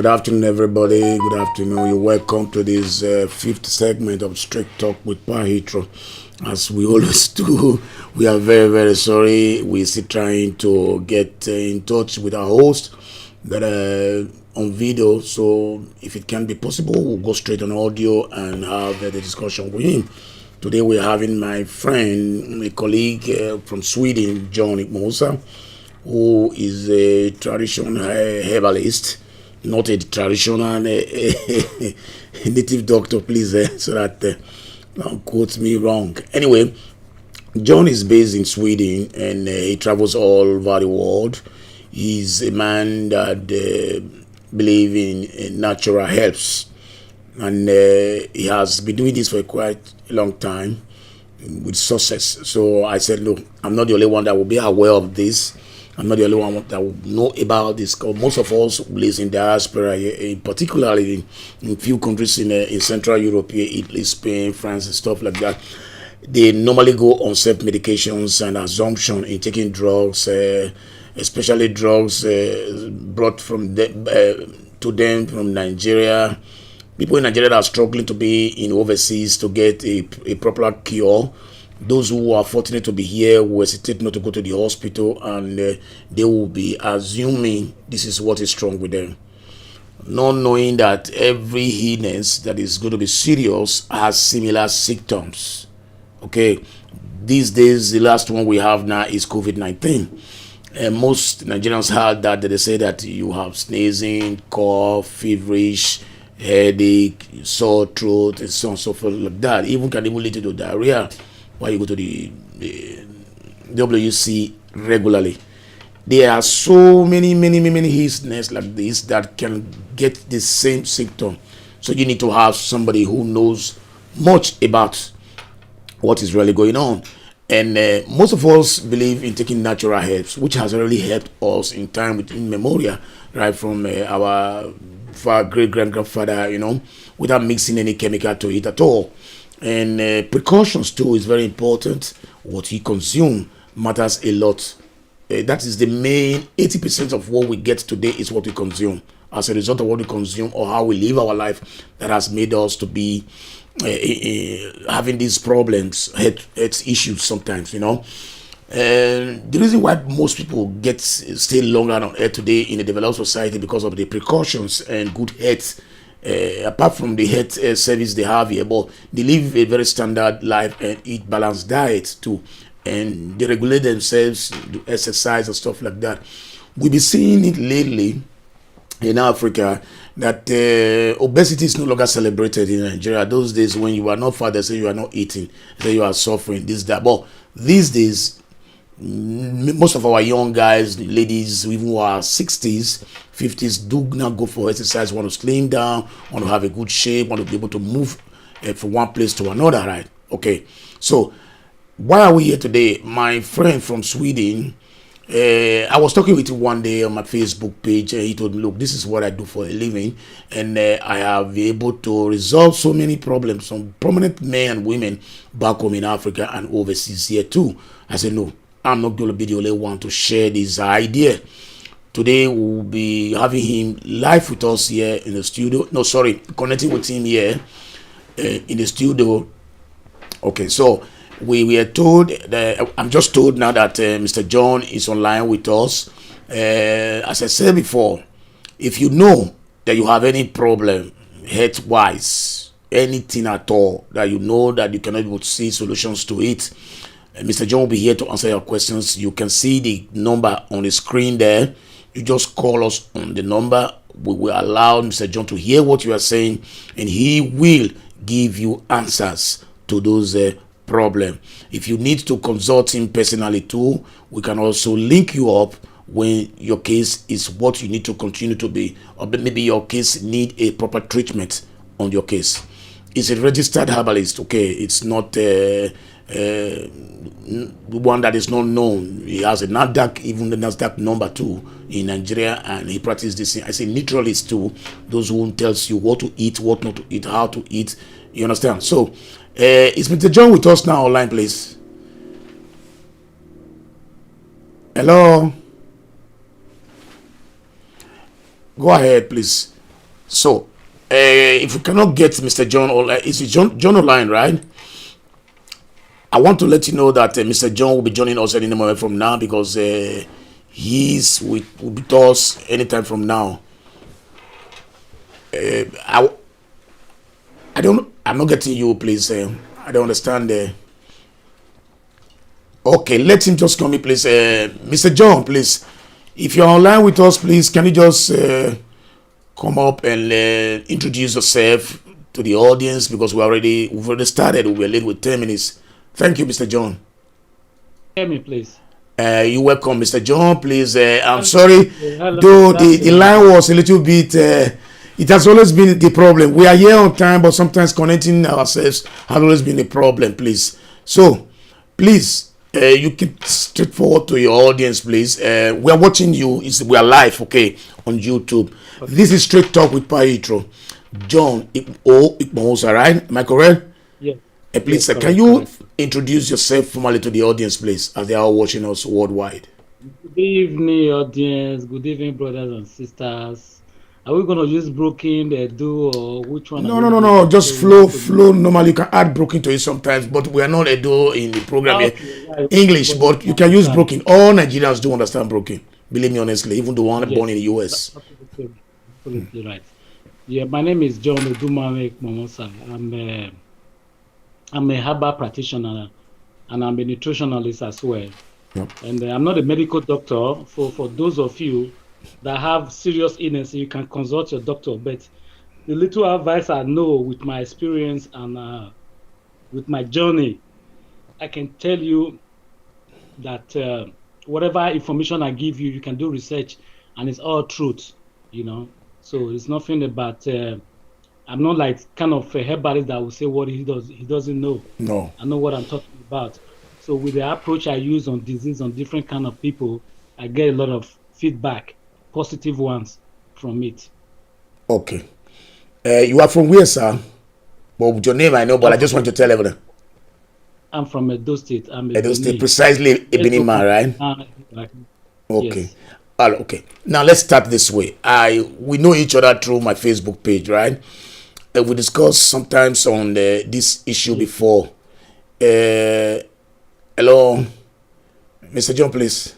Good afternoon, everybody. Good afternoon. You're welcome to this fifth segment of Straight Talk with Pa Heathrow. As we always do, we are very, very sorry. We're still trying to get in touch with our host that on video. So if it can be possible, we'll go straight on audio and have the discussion with him. Today we're having my friend, my colleague from Sweden, John Ikponmwosa, who is a traditional herbalist, not a traditional native doctor, please, so that don't quote me wrong. Anyway, John is based in Sweden and he travels all over the world. He's a man that believes in natural herbs, and he has been doing this for quite a long time with success. So I said, look, I'm not the only one that will be aware of this. I'm not the only one that will know about this. Most of us who live in diaspora, particularly in few countries in Central Europe, Italy, Spain, France, and stuff like that, they normally go on self-medications and assumption in taking drugs, especially drugs brought from to them from Nigeria. People in Nigeria that are struggling to be in overseas to get a proper cure. Those who are fortunate to be here will hesitate not to go to the hospital, and they will be assuming this is what is wrong with them, not knowing that every illness that is going to be serious has similar symptoms. Okay, these days the last one we have now is COVID-19. And most Nigerians had that. They say that you have sneezing, cough, feverish, headache, sore throat, and so on and so forth like that. Even can even lead to diarrhea while you go to the WC regularly. There are so many illnesses like this that can get the same symptom. So you need to have somebody who knows much about what is really going on. And most of us believe in taking natural herbs, which has really helped us in time in memorial, right from our great-grandfather, without mixing any chemical to it at all. And precautions too is very important. What you consume matters a lot. That is the main 80% of what we get today is what we consume. As a result of what we consume or how we live our life, that has made us to be having these problems, health issues sometimes, And the reason why most people stay longer on earth today in a developed society because of the precautions and good health. Apart from the health service they have here, but they live a very standard life and eat balanced diet too, and they regulate themselves, do exercise and stuff like that. We've been seeing it lately in Africa that obesity is no longer celebrated in Nigeria. Those days when you are not fat, they say you are not eating, they say you are suffering, this, that. But these days, most of our young guys, ladies, even who are 60s, 50s, do not go for exercise, want to slim down, want to have a good shape, want to be able to move from one place to another, right? Okay, so why are we here today? My friend from Sweden, I was talking with him one day on my Facebook page, and he told me, look, this is what I do for a living, and I have been able to resolve so many problems, some prominent men and women back home in Africa and overseas here too. I said, no, I'm not going to be the only one to share this idea. Today we'll be having him live with us here in the studio. No, sorry, connecting with him here in the studio. Okay, so we were told that I'm just told now that Mr. John is online with us. As I said before, if you know that you have any problem health-wise, anything at all that you know that you cannot able to see solutions to it, Mr. John will be here to answer your questions. You can see the number on the screen there. You just call us on the number. We will allow Mr. John to hear what you are saying, and he will give you answers to those problems. If you need to consult him personally too, we can also link you up when your case is what you need to continue to be, or maybe your case need a proper treatment on your case. He's a registered herbalist. Okay, it's not one that is not known. He has a NASDAQ, even the NASDAQ number too in Nigeria, and he practices this. I say neutralist too, those who tells you what to eat, what not to eat, how to eat. You understand? So, is Mr. John with us now online, please? Hello. Go ahead, please. So, if we cannot get Mr. John, or is it John online, right? I want to let you know that Mr. John will be joining us any moment from now, because he's with us anytime from now. I'm not getting you, please. I don't understand. Okay, let him just come in, please. Mr. John, please. If you're online with us, please, can you just come up and introduce yourself to the audience, because we've already started. We're late with 10 minutes. Thank you, Mr. John. Hear me, please. You're welcome, Mr. John. Please, I'm sorry, though the line was a little bit. It has always been the problem. We are here on time, but sometimes connecting ourselves has always been a problem. Please, so please, you keep straightforward to your audience, please. We are watching you. We are live, okay, on YouTube. Okay. This is Straight Talk with Pa Heathrow. John Ikponmwosa, right? Am I correct? Yes. Please, yes, can you introduce yourself formally to the audience, please, as they are watching us worldwide? Good evening, audience. Good evening, brothers and sisters. Are we going to use broken, do, or which one? No. Just flow normally. You can add broken to it sometimes, but we are not a do in the program here. Right. English, but you can use broken. All Nigerians do understand broken. Believe me, honestly, even the one born in the US. Absolutely right. Yeah, my name is John Ikponmwosa. I'm a herbal practitioner, and I'm a nutritionist as well. Yep. And I'm not a medical doctor. For those of you that have serious illness, you can consult your doctor. But the little advice I know with my experience and with my journey, I can tell you that whatever information I give you, you can do research, and it's all truth, you know. So it's nothing about. I'm not like kind of a herbalist that will say what he doesn't know. No. I know what I'm talking about. So with the approach I use on disease on different kind of people, I get a lot of feedback, positive ones from it. Okay. You are from where, sir? Well, with your name I know, but I just want to tell everyone. I'm from Edo State. Edo State, precisely a Benin man, right? Okay. Yes. Okay. Now let's start this way. We know each other through my Facebook page, right? We discussed sometimes on this issue before. Hello, Mr. John, please.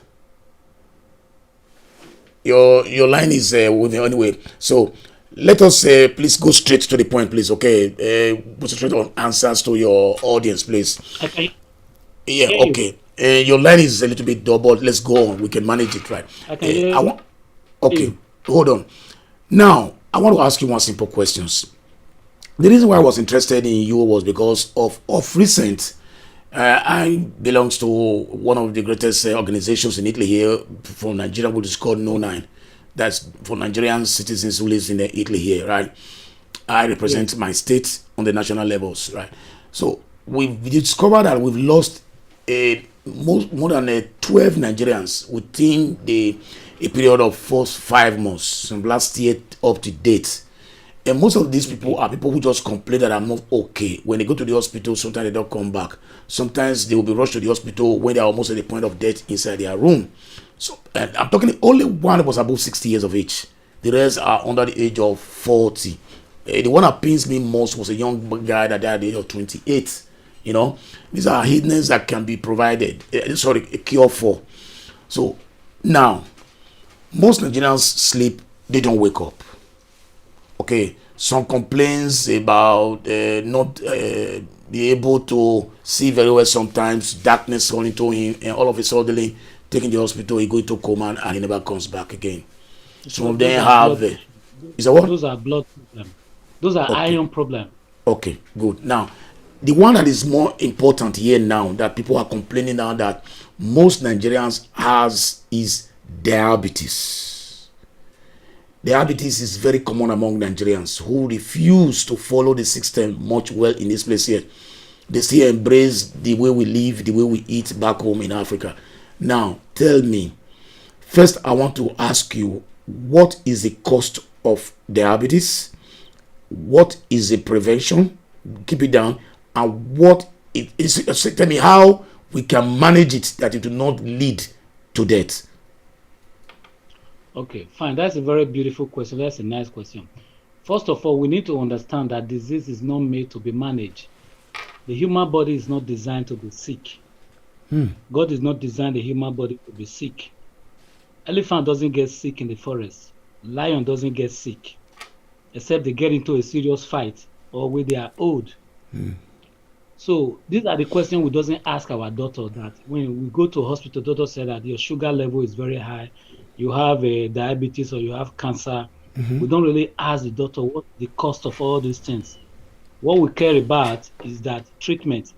Your line is with me anyway. So let us please go straight to the point, please. Okay. Put straight on answers to your audience, please. Okay. Yeah. Okay. Your line is a little bit doubled. Let's go on. We can manage it, right? Okay. Hold on. Now I want to ask you one simple questions. The reason why I was interested in you was because of recent. I belongs to one of the greatest organizations in Italy here from Nigeria, which is called No9. That's for Nigerian citizens who lives in Italy here, right? I represent my state on the national levels, right? So we've discovered that we've lost more than 12 Nigerians within a period of 4-5 months from last year up to date. And most of these people are people who just complain that I'm not okay. When they go to the hospital, sometimes they don't come back. Sometimes they will be rushed to the hospital when they are almost at the point of death inside their room. So I'm talking only one was above 60 years of age. The rest are under the age of 40. The one that pains me most was a young guy that died at the age of 28. You know, these are hiddeness that can be provided. A cure for. So now, most Nigerians sleep, they don't wake up. Okay, some complaints about not be able to see very well sometimes, darkness coming to him, and all of a sudden taking the hospital, he go into coma and he never comes back again. Some of them have is that what? Those are blood problems. Those are iron problems. Okay, good. Now, the one that is more important here now that people are complaining now that most Nigerians has is diabetes. Diabetes is very common among Nigerians who refuse to follow the system much well in this place here. They still embrace the way we live, the way we eat back home in Africa. Now, tell me, first I want to ask you, what is the cost of diabetes? What is the prevention? Keep it down. And what it is, tell me how we can manage it that it will not lead to death. Okay, fine. That's a very beautiful question. That's a nice question. First of all, we need to understand that disease is not made to be managed. The human body is not designed to be sick. God is not designed the human body to be sick. Elephant doesn't get sick in the forest. Lion doesn't get sick, except they get into a serious fight or when they are old. So these are the questions we doesn't ask our doctor, that when we go to hospital, doctor said that your sugar level is very high, you have a diabetes or you have cancer. We don't really ask the doctor what the cost of all these things. What we care about is that treatment,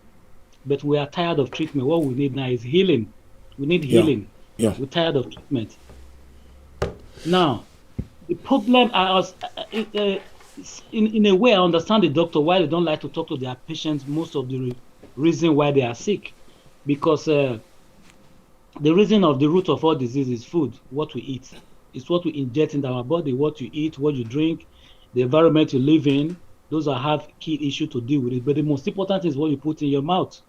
but we are tired of treatment. What we need now is healing. We need healing. Yeah. We're tired of treatment. Now, the problem in a way, I understand the doctor why they don't like to talk to their patients. Most of the reason why they are sick, because the reason of the root of all disease is food, what we eat. It's what we inject into our body, what you eat, what you drink, the environment you live in. Those are have key issue to deal with it. But the most important is what you put in your mouth.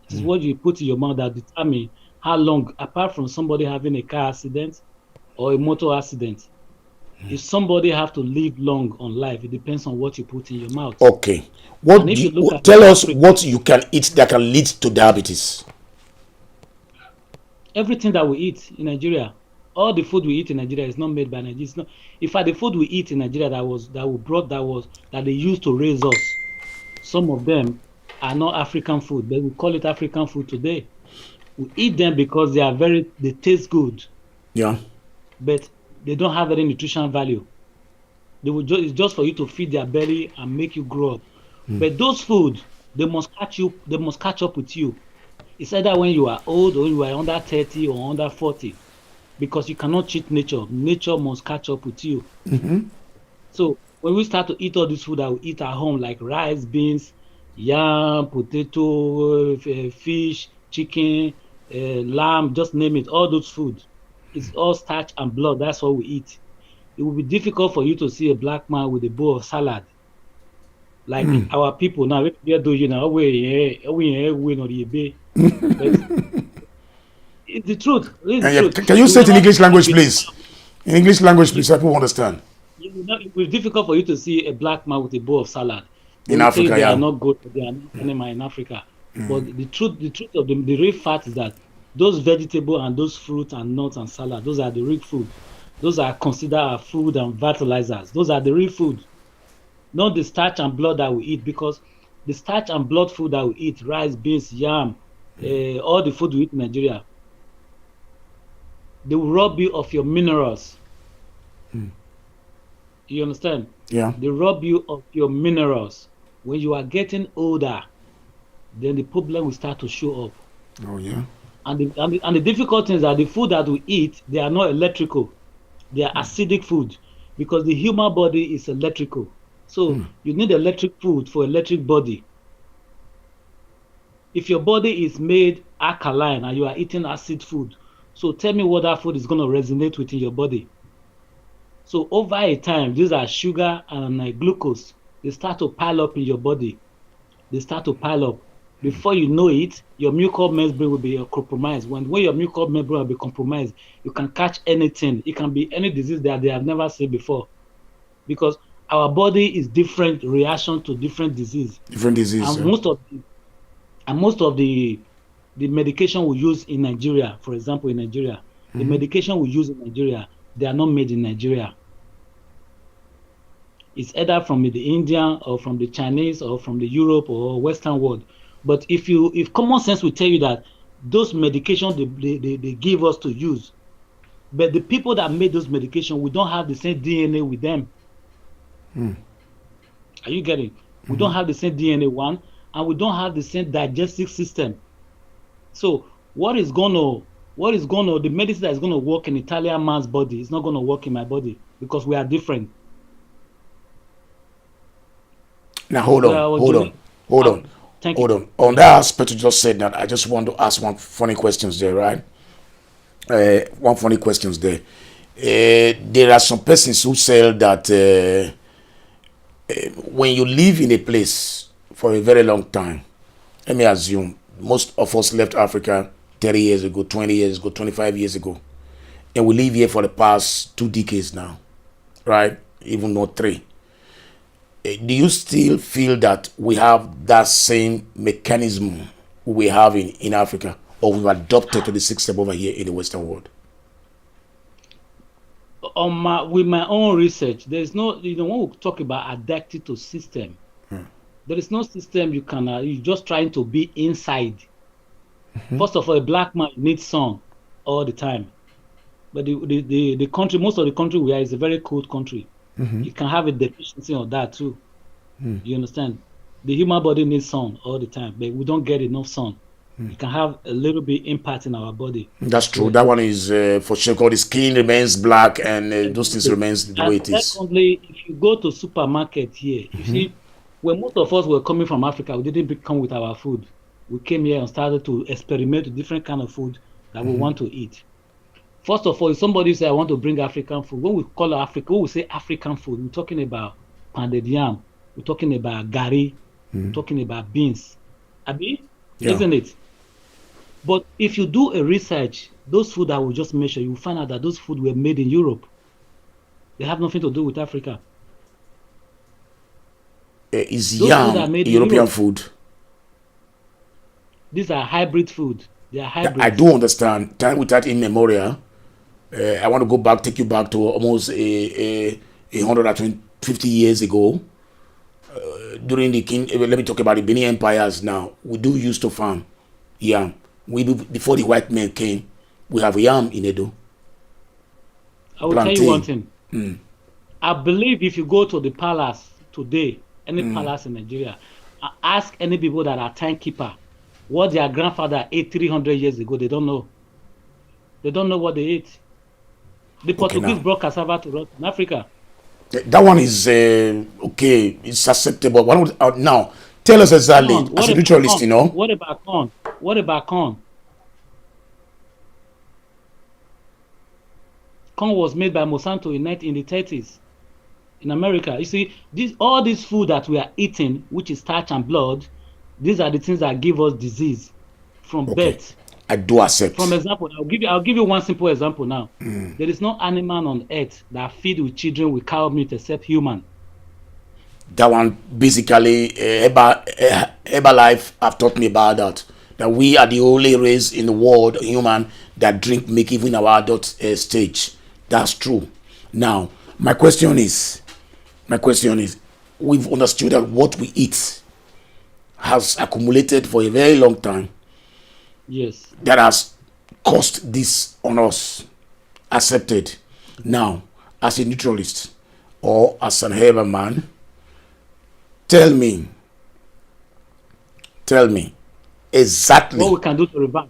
It is what you put in your mouth that determine how long, apart from somebody having a car accident or a motor accident, if somebody have to live long on life, it depends on what you put in your mouth. Okay. Tell us what you can eat that can lead to diabetes. Everything that we eat in Nigeria, all the food we eat in Nigeria is not made by Nigeria. It's not, in fact, the food we eat in Nigeria that they used to raise us, some of them are not African food, but we call it African food today. We eat them because they taste good. Yeah. But they don't have any nutrition value. It's just for you to feed their belly and make you grow up. But those food, they must catch up with you. It's either when you are old or you are under 30 or under 40, because you cannot cheat nature. Nature must catch up with you. So when we start to eat all this food that we eat at home, like rice, beans, yam, potato, fish, chicken, lamb, just name it, all those food, it's all starch and blood. That's what we eat. It will be difficult for you to see a black man with a bowl of salad. Like our people now, we do, you know, it's the truth. Can you say it in English language, please? In English language, please, so people understand. It will be difficult for you to see a black man with a bowl of salad. In Africa, they are not good. They are not animal in Africa. But the truth of the real fact is that those vegetables and those fruits and nuts and salad, those are the real food. Those are considered our food and fertilizers. Those are the real food, not the starch and blood that we eat. Because the starch and blood food that we eat, rice, beans, yam, all the food we eat in Nigeria, they will rob you of your minerals. You understand? Yeah. They rob you of your minerals. When you are getting older, then the problem will start to show up. Oh yeah. And the difficult thing is that the food that we eat, they are not electrical. They are acidic food, because the human body is electrical. So you need electric food for electric body. If your body is made alkaline and you are eating acid food, so tell me what that food is going to resonate within your body. So over a time, these are sugar and glucose. They start to pile up in your body. They start to pile up. Before you know it, your mucous membrane will be compromised. When your mucous membrane will be compromised, you can catch anything. It can be any disease that they have never seen before, because our body is different reaction to different disease. Different disease. And most of the medication we use in Nigeria, for example, in Nigeria, the medication we use in Nigeria, they are not made in Nigeria. It's either from the Indian or from the Chinese or from the Europe or Western world. But if common sense will tell you that those medications they give us to use, but the people that made those medications, we don't have the same DNA with them. Are you getting? We don't have the same DNA one, and we don't have the same digestive system. So the medicine that is gonna work in Italian man's body is not gonna work in my body, because we are different. Now hold on. On that aspect you just said that, I just want to ask one funny questions there, right? One funny questions there. There are some persons who say that when you live in a place for a very long time, let me assume most of us left Africa 30 years ago, 20 years ago, 25 years ago, and we live here for the past 2 decades now, right? Even not 3. Do you still feel that we have that same mechanism we have in Africa, or we've adopted to the system over here in the Western world? With my own research, there's no, when we talk about adapted to system, there is no system you can, you're just trying to be inside. First of all, a black man needs sun all the time. But the country, most of the country we are is a very cold country. You can have a deficiency of that too. You understand? The human body needs sun all the time, but we don't get enough sun. You can have a little bit impact in our body. That's true. That one is for sure. Because the skin remains black and those things remains the way it is. Secondly, if you go to supermarket here, you see, when most of us were coming from Africa, we didn't come with our food. We came here and started to experiment with different kind of food that we want to eat. First of all, if somebody say I want to bring African food, when we call Africa, when we say African food, we're talking about pounded yam, we're talking about gari, we're talking about beans. Abi, isn't it? But if you do a research, those food that we just mentioned, you find out that those food were made in Europe. They have nothing to do with Africa. Is yam European food? These are hybrid food. They are hybrid. I do understand. Time with that in memorial. I want to go back, take you back to almost 150 years ago. During the king, let me talk about the Benin empires now. We do used to farm yam. Before the white men came, we have yam in Edo. I will tell you one thing. I believe if you go to the palace today, any palace in Nigeria, ask any people that are timekeeper what their grandfather ate 300 years ago, they don't know. They don't know what they ate. The Portuguese brought cassava to us in Africa. That one is okay. It's acceptable. Now, tell us exactly, as a nutritionist, you know. What about corn? What about corn? Corn was made by Monsanto in the 30s in America. You see, all this food that we are eating, which is starch and blood, these are the things that give us disease from birth. I do accept. From example, I'll give you one simple example now. There is no animal on earth that feed with children with cow meat except human. That one basically Herbalife have taught me about that. That we are the only race in the world, human, that drink milk even in our adult stage. That's true. Now, my question is, we've understood that what we eat has accumulated for a very long time. Yes. That has caused this on us. Accepted. Now, as a nutritionist or as an herbal man, tell me exactly what we can do to reverse.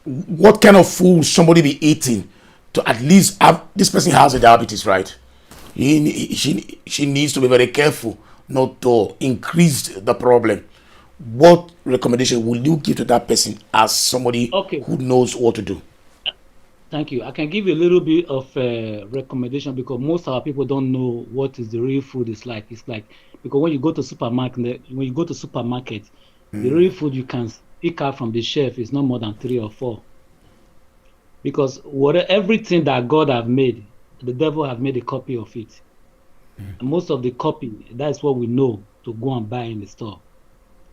What kind of food somebody be eating to at least have, this person has a diabetes, right? She needs to be very careful not to increase the problem. What recommendation will you give to that person as somebody who knows what to do? Thank you. I can give you a little bit of recommendation because most of our people don't know what is the real food is like. It's like, because when you go to supermarket, the real food you can pick out from the shelf is not more than 3 or 4. Because everything that God have made, the devil have made a copy of it. And most of the copy, that's what we know to go and buy in the store.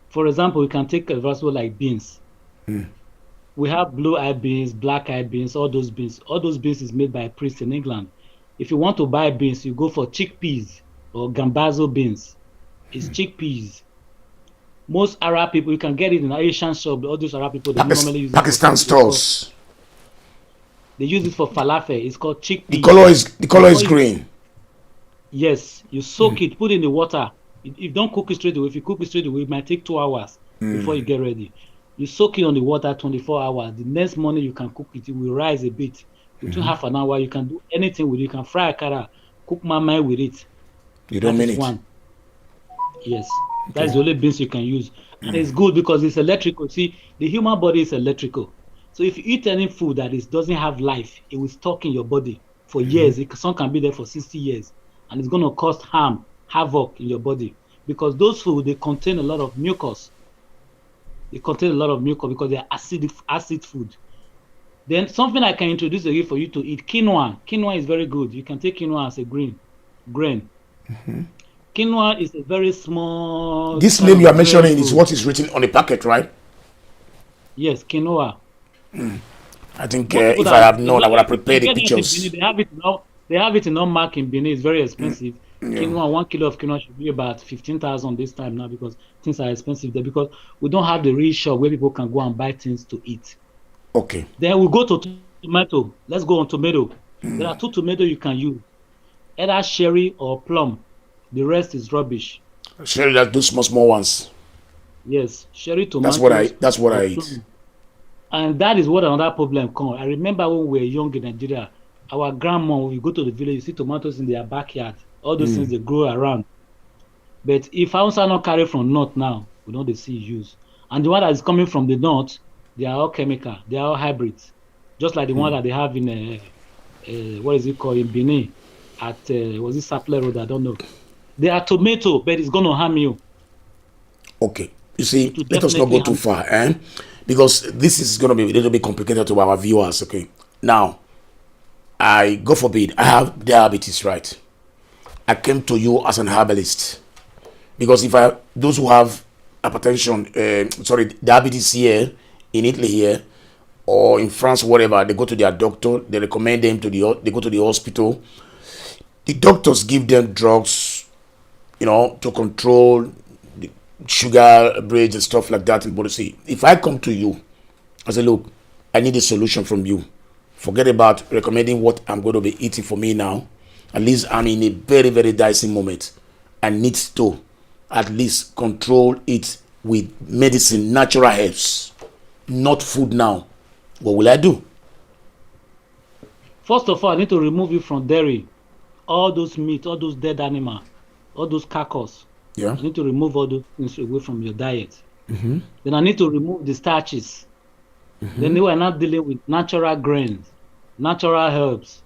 For example, we can take a vegetable like beans. We have blue-eyed beans, black-eyed beans, all those beans. All those beans is made by a priest in England. If you want to buy beans, you go for chickpeas or gambazo beans. It's chickpeas. Most Arab people, you can get it in an Asian shop. All those Arab people, they normally use Pakistan stores. They use it for falafel. It's called chickpeas. The color is green. Yes, you soak it, put it in the water. If you don't cook it straight away, if you cook it straight away, it might take 2 hours before you get ready. You soak it on the water 24 hours. The next morning you can cook it. It will rise a bit. Between half an hour, you can do anything with it. You can fry akara, cook mamai with it. You don't mean it? One. Yes, that's the only beans you can use. And it's good because it's electrical. See, the human body is electrical. So if you eat any food that doesn't have life, it will stuck in your body for years. Some can be there for 60 years. And it's going to cause havoc in your body. Because those food, they contain a lot of mucus. They contain a lot of mucus because they are acid food. Then something I can introduce again for you to eat, quinoa. Quinoa is very good. You can take quinoa as a grain. Quinoa is a very small This kind name you are of grain mentioning is food. what is written on the packet, right? Yes, quinoa. I think Most people if I that have it's known, I not, would have you can prepared the get that in Benin. pictures. They have it in all mark in Benin. It's very expensive. Yeah. Quinoa, 1 kilo of quinoa should be about 15,000 this time now because things are expensive there because we don't have the real shop where people can go and buy things to eat. Okay. Then we go to tomato. Let's go on tomato. There are two tomatoes you can use, either cherry or plum. The rest is rubbish. Share that those small ones. Yes, cherry That's what I. tomatoes That's what or I eat. plum. And that is what another problem comes. I remember when we were young in Nigeria, our grandma, when we go to the village, you see tomatoes in their backyard. All those things they grow around. But if Hausa not carry from north now, we don't see use. And the one that is coming from the north, they are all chemical. They are all hybrids. Just like the one that they have in what is it called in Benin at was it Sapler Road? I don't know. They are tomato, but it's gonna harm you. Okay. You see, It will let us not definitely go too harm you. far, because this is going to be a little bit complicated to our viewers. Okay. Now, God forbid, I have diabetes, right? I came to you as an herbalist because if I those who have hypertension, diabetes here in Italy here or in France, whatever, they go to their doctor, they recommend them they go to the hospital. The doctors give them drugs, to control the sugar bridge and stuff like that. But see, if I come to you, I say, look, I need a solution from you. Forget about recommending what I'm going to be eating for me now. At least I'm in a very, very dicey moment. I need to at least control it with medicine, natural herbs, not food now. What will I do? First of all, I need to remove you from dairy. All those meat, all those dead animal, all those carcass. Yeah. I need to remove all those things away from your diet. Then I need to remove the starches. Then we are not dealing with natural grains, natural herbs,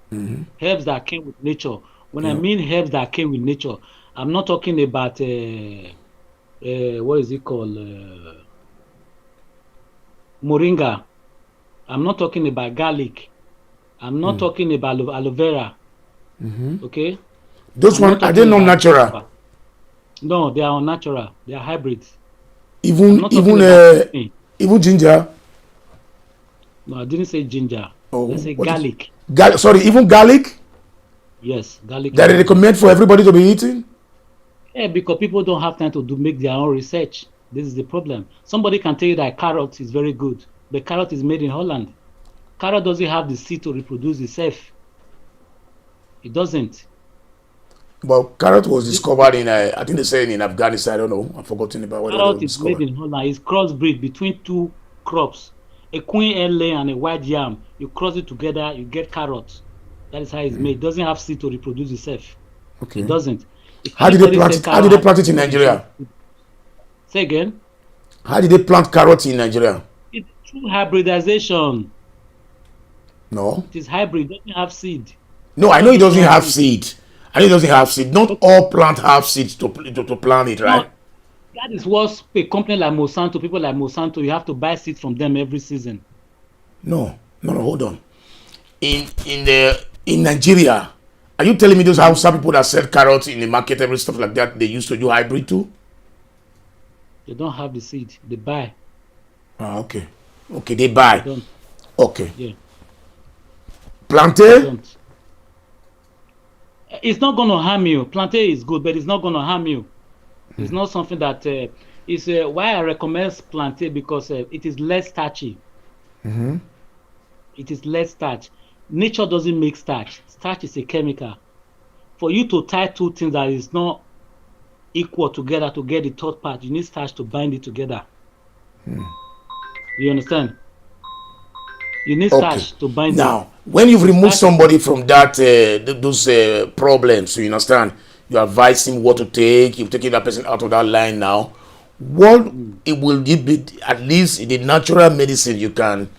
herbs that came with nature. When I mean herbs that came with nature, I'm not talking about what is it called? Moringa. I'm not talking about garlic. I'm not talking about aloe vera. Okay? Those I'm not ones, are they talking not about natural? no, they are unnatural. They are hybrids. I'm Even not talking even about even ginger. no, I didn't say ginger. Oh, I say what is garlic. Sorry, even garlic Yes, garlic that is they also. recommend for everybody to be eating. Yeah, because people don't have time to make their own research. This is the problem. Somebody can tell you that carrot is very good, but carrot is made in Holland. Carrot doesn't have the seed to reproduce itself. It doesn't. But carrot was This discovered in, I think they say in Afghanistan. I don't know. I've forgotten about where they were carrot is made discovered. in Holland. It's crossbreed between two crops, a queen hen and a white yam. You cross it together, you get carrot. That is how it's made. It doesn't have seed to reproduce itself. It Okay. doesn't. If How did they anybody plant say it? How carrot did they has plant it in seed, it has Nigeria? seed. Say again. How did they plant carrots in Nigeria? It's through hybridization. No. It is hybrid. It doesn't have seed. No, I know All it this doesn't one have seed. seed. I know it doesn't have seed. Not all plants have seeds to plant it, No, right? that is what a company like Monsanto, people like Monsanto, you have to buy seed from them every season. No. No, hold on. In Nigeria, are you telling me those Hausa people that sell carrots in the market, every stuff like that, they used to do hybrid too? They don't have the seed. They buy. Ah, okay. Okay, they They buy. don't. Okay. Yeah, they Plantain? don't. It's not going to harm you. Plantain is good, but it's not going to harm you. It's not something that is why I recommend plantain because it is less starchy. It is less starch. Nature doesn't make starch. Starch is a chemical. For you to tie two things that is not equal together to get the third part, you need starch to bind it together. You understand? You need Okay. starch to bind it. Now, when you've So removed starch is somebody from that those problems, you understand, you advise him what to take. You've taken that person out of that line now. What it will give be at least the natural medicine you can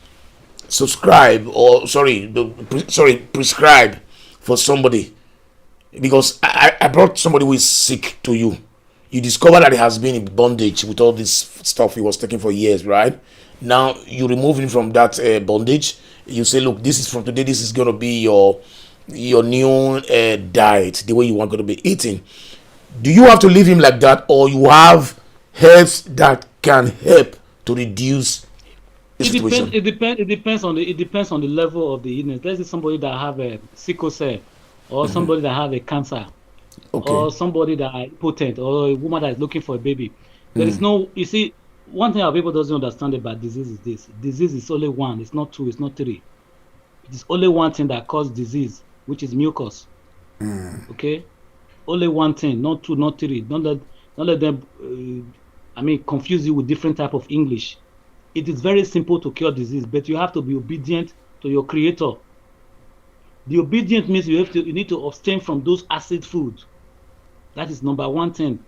subscribe or prescribe for somebody, because I brought somebody who is sick to you. You discover that he has been in bondage with all this stuff he was taking for years, right? Now you remove him from that bondage. You say, look, this is from today. This is going to be your new diet, the way you want going to be eating. Do you have to leave him like that, or you have herbs that can help to reduce the It depends. situation? It depends on the level of the illness. Let's say somebody that have a sickle cell, or somebody that have a cancer, Okay. or somebody that are impotent, or a woman that is looking for a baby. There is no. You see, one thing our people doesn't understand about disease is this: disease is only one. It's not two. It's not three. It is only one thing that causes disease, which is mucus. Okay, only one thing, not two, not three. Don't let them. Confuse you with different type of English. It is very simple to cure disease, but you have to be obedient to your creator. The obedient means you need to abstain from those acid foods. That is number one thing.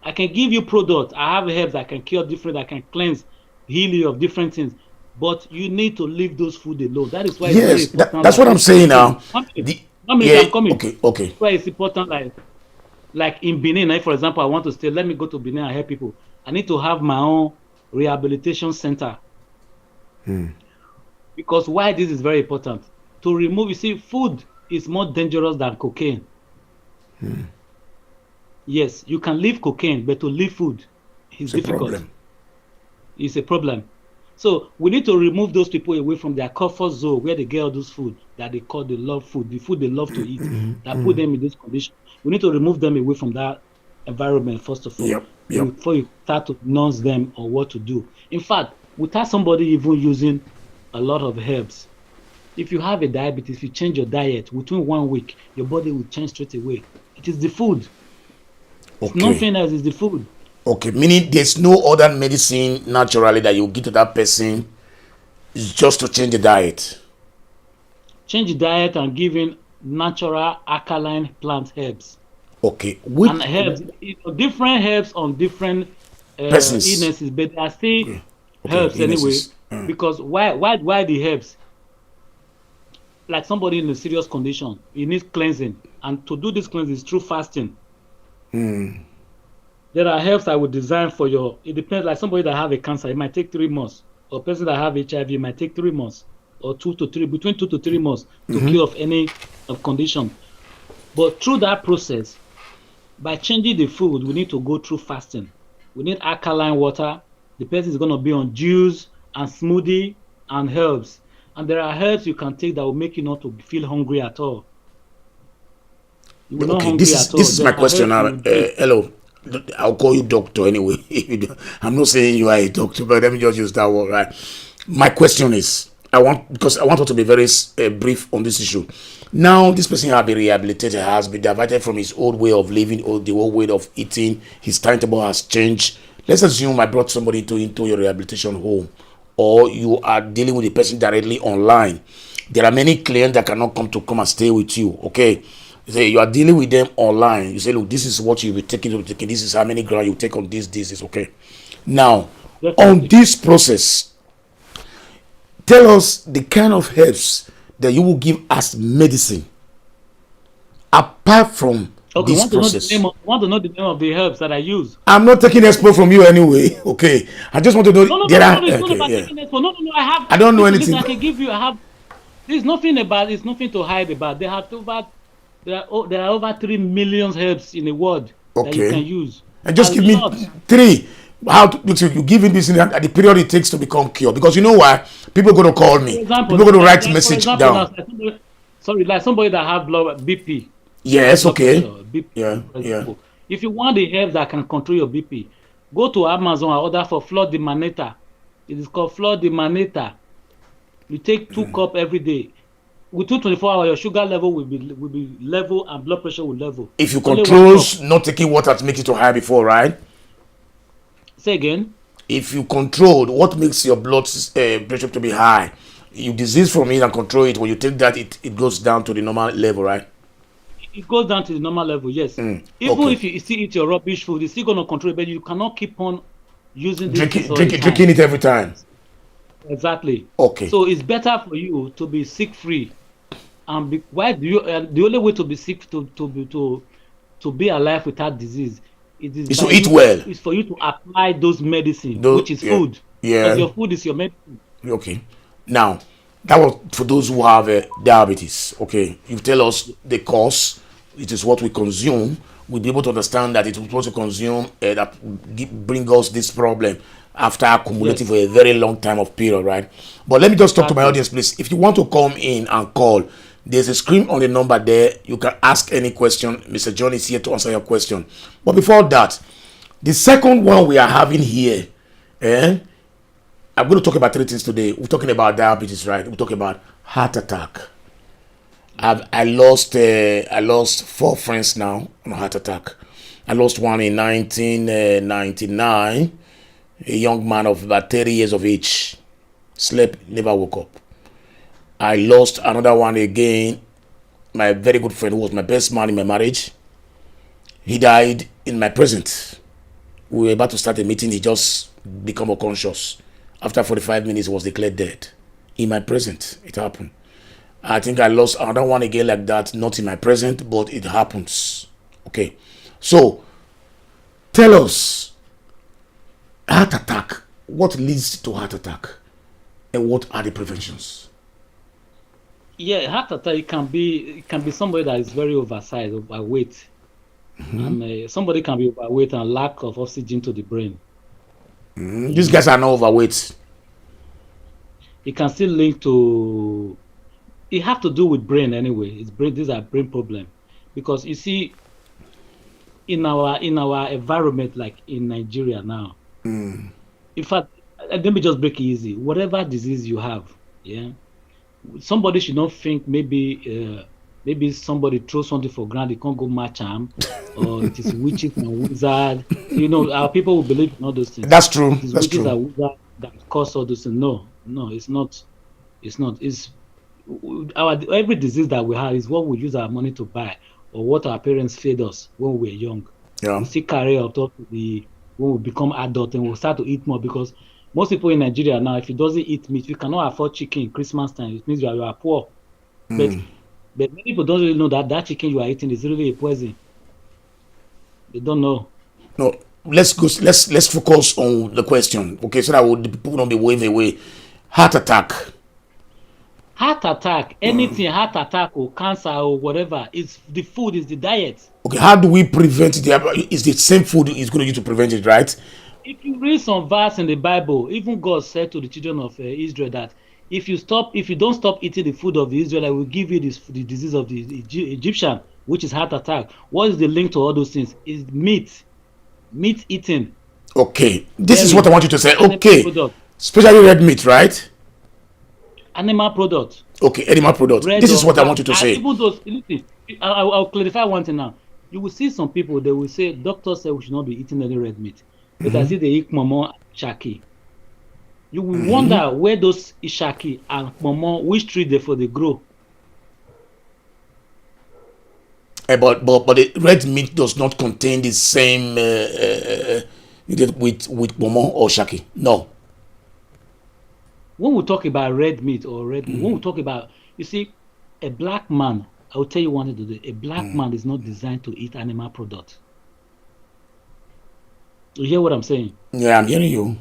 I can give you product. I have herbs that can cure different, that can cleanse, heal you of different things. But you need to leave those food alone. That is why it's very Yes, important. that's what I'm saying now. One minute, Yeah. I'm coming. Okay. That's why it's important. Like in Benin, for example, I want to stay. Let me go to Benin and help people. I need to have my own rehabilitation center. Because why this is very important? To remove, you see, food is more dangerous than cocaine. Yes, you can leave cocaine, but to leave food is difficult. It's a problem. So we need to remove those people away from their comfort zone where they get all those food that they call the love food, the food they love to eat, that put them in this condition. We need to remove them away from that environment, first of all, before you start to nurse them or what to do. In fact, without somebody even using a lot of herbs, if you have a diabetes, if you change your diet within 1 week, your body will change straight away. It is the food. Okay. Nothing else is the food. Okay, meaning there's no other medicine naturally that you give to that person. It's just to change the diet. Change the diet and give in natural alkaline plant herbs. Okay. And herbs, different herbs on different illnesses, but there are still herbs anyway. Because why the herbs? Like somebody in a serious condition, he needs cleansing, and to do this cleansing is through fasting. There are herbs I would design for your. It depends. Like somebody that have a cancer, it might take 3 months. Or a person that have HIV, it might take 3 months, or between 2 to 3 months to cure of any condition. But through that process, by changing the food, we need to go through fasting. We need alkaline water. The person is going to be on juice and smoothie and herbs. And there are herbs you can take that will make you not to feel hungry at all. You will not hungry at all. This is my question now. Hello. I'll call you doctor anyway. I'm not saying you are a doctor, but let me just use that word, right? My question is, because I want to be very brief on this issue. Now, this person has been rehabilitated, has been diverted from his old way of living or the old way of eating. His timetable has changed. Let's assume I brought somebody into your rehabilitation home, or you are dealing with the person directly online. There are many clients that cannot come and stay with you. Okay. Say you are dealing with them online. You say, look, this is what you'll be taking. This is how many grams you take on this is okay. Now, on this process, tell us the kind of herbs that you will give as medicine apart from this process. Want to know the name of the herbs that I use? I'm not taking expo from you anyway. Okay, I just want to know. No, I don't know anything. I can give you. There's nothing to hide about. There are over 3 million herbs in the world that you can use. And just give me 3. You give me this at the period it takes to become cured. Because you know why? People are going to call me. People are going to write message down. Like somebody that have blood BP. Yes, okay. BP, yeah. If you want the herbs that can control your BP, go to Amazon and order for Flor de Maneta. It is called Flor de Maneta. You take 2 cups every day. Within 24 hours, your sugar level will be level and blood pressure will level. If you control not taking water to make it too high before, right? Say again. If you control what makes your blood pressure to be high, you disease from it and control it. When you take that, it goes down to the normal level, right? It goes down to the normal level, yes. Even if you still eat your rubbish food, it's still going to control it, but you cannot keep on using this drinking it every time. Exactly. Okay. So it's better for you to be sick free. Why do you? The only way to be sick to be alive without disease is to eat well. It's for you to apply those medicine, which is food. Yeah. Because your food is your medicine. Okay. Now, that was for those who have diabetes. Okay. You tell us the cause. It is what we consume. we'll be able to understand that it was supposed to consume that bring us this problem after accumulating for a very long time of period, right? But let me just talk to my audience, please. If you want to come in and call, there's a screen on the number there. You can ask any question. Mr. John is here to answer your question. But before that, the second one we are having here, I'm going to talk about three things today. We're talking about diabetes, right? We're talking about heart attack. I lost 4 friends now on heart attack. I lost one in 1999, a young man of about 30 years of age, slept, never woke up. I lost another one again, my very good friend who was my best man in my marriage. He died in my presence. We were about to start a meeting, he just became unconscious. After 45 minutes, he was declared dead. In my presence, it happened. I think I lost another one again like that, not in my present, but it happens. Okay. So, tell us, heart attack, what leads to heart attack? And what are the preventions? Yeah, heart attack, it can be somebody that is very oversized, overweight. And somebody can be overweight and lack of oxygen to the brain. These guys are not overweight. It can still link to, it have to do with brain anyway. It's brain. These are brain problem, because you see, in our environment, like in Nigeria now, in fact, let me just break it easy. Whatever disease you have, yeah, somebody should not think maybe somebody throw something for granted, they can't go match them, or it is witches and wizard. Our people will believe in all those things. That's true. It is That's witches true. and wizard that cause all those things. No, it's not. It's not. It's every disease that we have is what we use our money to buy, or what our parents fed us when we were young. Yeah. We still carry up to when we become adult and we start to eat more, because most people in Nigeria now, if you doesn't eat meat, you cannot afford chicken Christmas time. It means you are poor. But many people don't really know that chicken you are eating is really a poison. They don't know. No, let's focus on the question, okay, so that the people don't be waving away. Heart attack. Heart attack, anything, heart attack or cancer or whatever, it's the food, is the diet. Okay, how do we prevent it? Is the same food is going to use to prevent it, right? If you read some verse in the Bible, even God said to the children of Israel that if you don't stop eating the food of the Israel, I will give you the disease of the Egyptian, which is heart attack. What is the link to all those things? Is meat eating. Okay, this is what I want you to say. Okay, product. Especially red meat, right? Animal product. Okay, animal product. This is what I want you to say. Even those, listen, I'll clarify one thing now. You will see some people, they will say, doctors say we should not be eating any red meat. But I see they eat momo and shaki. You will wonder where those ishaki and momo, which tree they grow. But the red meat does not contain the same with momo or shaki. No. When we talk about red meat or red meat, when we talk about, you see, a black man, I will tell you one thing today, a black man is not designed to eat animal products. You hear what I'm saying? Yeah, I'm hearing you.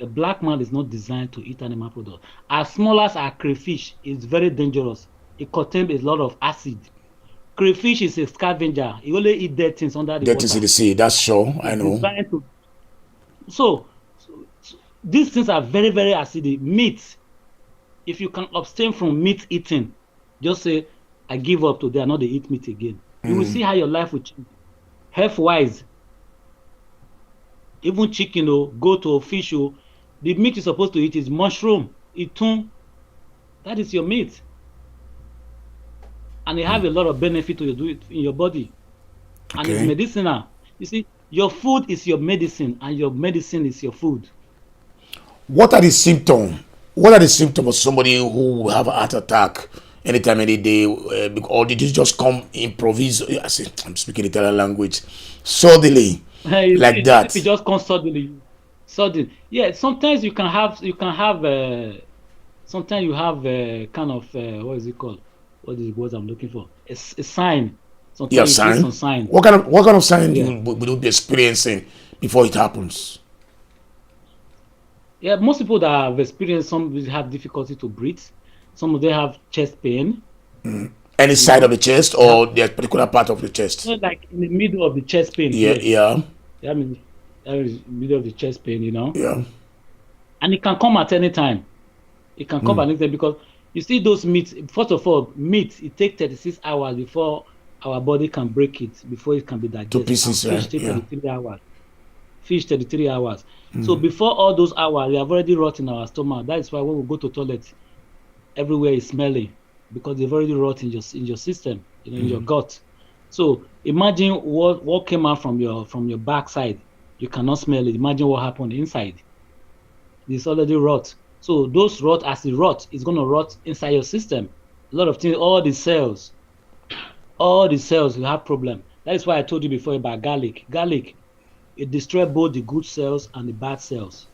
A black man is not designed to eat animal products. As small as our crayfish, is very dangerous. It contains a lot of acid. Crayfish is a scavenger. He only eat dead things under the water. Dead things in the sea, that's sure. I know. So these things are very, very acidic. Meat, if you can abstain from meat eating, just say, I give up today, I'm not to eat meat again. You will see how your life will change. Health-wise, even chicken, goat or fish, the meat you're supposed to eat is mushroom, itun. That is your meat. And it have a lot of benefit to do it in your body. And it's medicinal. You see, your food is your medicine, and your medicine is your food. What are the symptoms? What are the symptoms of somebody who will have a heart attack anytime, any day? Or did you just come improvise? I'm speaking Italian language. Suddenly, like that. If it just comes suddenly. Yeah, sometimes you can have sometimes you have a kind of, what is it called? What is the word I'm looking for? A sign. Sometimes sign. What kind of sign would you be experiencing before it happens? Yeah, most people that have experienced, some have difficulty to breathe. Some of them have chest pain. Any side of the chest or the particular part of the chest? Not like in the middle of the chest pain Yeah, here. yeah, I mean, that is middle of the chest pain, yeah. and it can come at any time. It can come at any time because you see those meats. First of all, meat it takes 36 hours before our body can break it, before it can be Two digested. pieces, And fish right? take Yeah. 33 hours. Fish 33 hours. So before all those hours, we have already rot in our stomach. That is why when we go to toilet, everywhere is smelling because they've already rot in your system, in your gut. So imagine what came out from your backside. You cannot smell it. Imagine what happened inside. It's already rot. So those rot, as it rot, it's going to rot inside your system. A lot of things, all the cells will have problem. That is why I told you before about garlic. Garlic, it destroys both the good cells and the bad cells